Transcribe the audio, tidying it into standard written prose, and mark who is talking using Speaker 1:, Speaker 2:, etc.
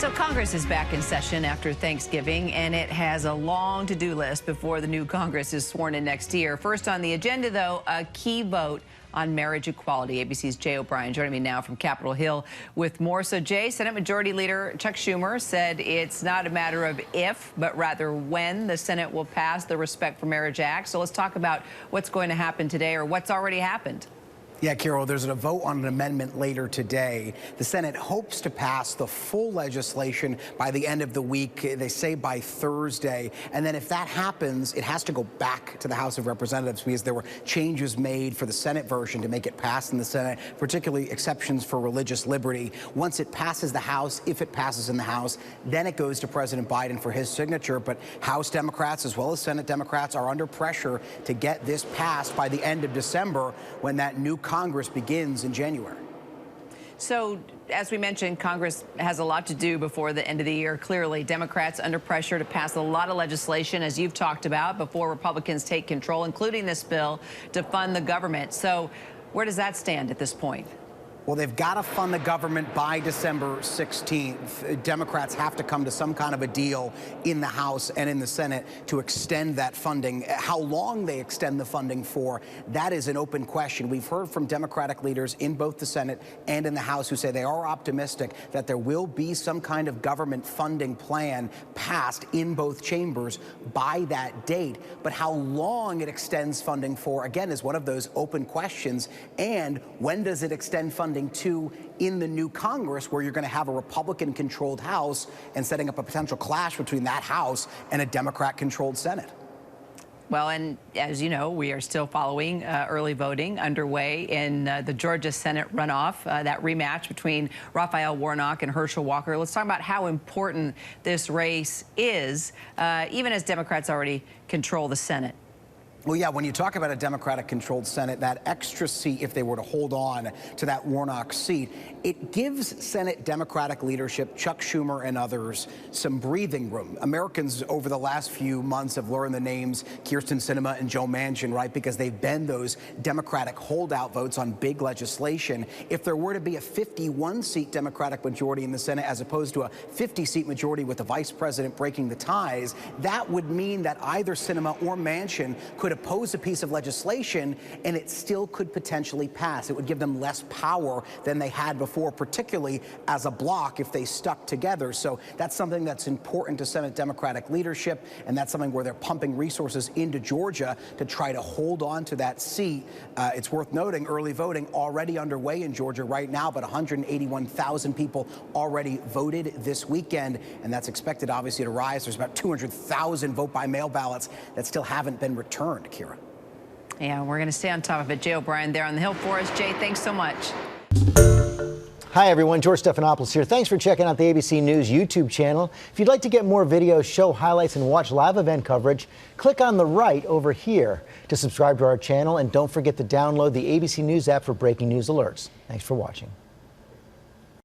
Speaker 1: So Congress is back in session after Thanksgiving, and it has a long to-do list before the new Congress is sworn in next year. First on the agenda, though, a key vote on marriage equality. ABC's Jay O'Brien joining me now from Capitol Hill with more. So, Jay, Senate Majority Leader Chuck Schumer said it's not a matter of if, but rather when the Senate will pass the Respect for Marriage Act. So let's talk about what's going to happen today, or what's already happened.
Speaker 2: Yeah, Carol, there's a vote on an amendment later today. The Senate hopes to pass the full legislation by the end of the week. They say by Thursday. And then if that happens, it has to go back to the House of Representatives because there were changes made for the Senate version to make it pass in the Senate, particularly exceptions for religious liberty. Once it passes the House, if it passes in the House, then it goes to President Biden for his signature. But House Democrats as well as Senate Democrats are under pressure to get this passed by the end of December when that new Congress begins in January.
Speaker 1: So, as we mentioned, Congress has a lot to do before the end of the year. Clearly, Democrats under pressure to pass a lot of legislation, as you've talked about, before Republicans take control, including this bill to fund the government. So, where does that stand at this point?
Speaker 2: Well, they've got to fund the government by December 16th. Democrats have to come to some kind of a deal in the House and in the Senate to extend that funding. How long they extend the funding for, that is an open question. We've heard from Democratic leaders in both the Senate and in the House who say they are optimistic that there will be some kind of government funding plan passed in both chambers by that date. But how long it extends funding for, again, is one of those open questions. And when does it extend funding to in the new Congress, where you're going to have a Republican-controlled House and setting up a potential clash between that House and a Democrat-controlled Senate?
Speaker 1: Well, and as you know, we are still following early voting underway in the Georgia Senate runoff, that rematch between Raphael Warnock and Herschel Walker. Let's talk about how important this race is, even as Democrats already control the Senate.
Speaker 2: Well, yeah, when you talk about a Democratic-controlled Senate, that extra seat, if they were to hold on to that Warnock seat, it gives Senate Democratic leadership, Chuck Schumer and others, some breathing room. Americans over the last few months have learned the names Kyrsten Sinema and Joe Manchin, right, because they've been those Democratic holdout votes on big legislation. If there were to be a 51-seat Democratic majority in the Senate as opposed to a 50-seat majority with the vice president breaking the ties, that would mean that either Sinema or Manchin could oppose a piece of legislation and it still could potentially pass. It would give them less power than they had before, particularly as a bloc if they stuck together. So that's something that's important to Senate Democratic leadership, and that's something where they're pumping resources into Georgia to try to hold on to that seat. It's worth noting early voting already underway in Georgia right now, but 181,000 people already voted this weekend, and that's expected obviously to rise. There's about 200,000 vote-by-mail ballots that still haven't been returned. Kira.
Speaker 1: Yeah, we're going to stay on top of it. Jay O'Brien there on the Hill for us. Jay, thanks so much.
Speaker 3: Hi, everyone. George Stephanopoulos here. Thanks for checking out the ABC News YouTube channel. If you'd like to get more videos, show highlights, and watch live event coverage, click on the right over here to subscribe to our channel. And don't forget to download the ABC News app for breaking news alerts. Thanks for watching.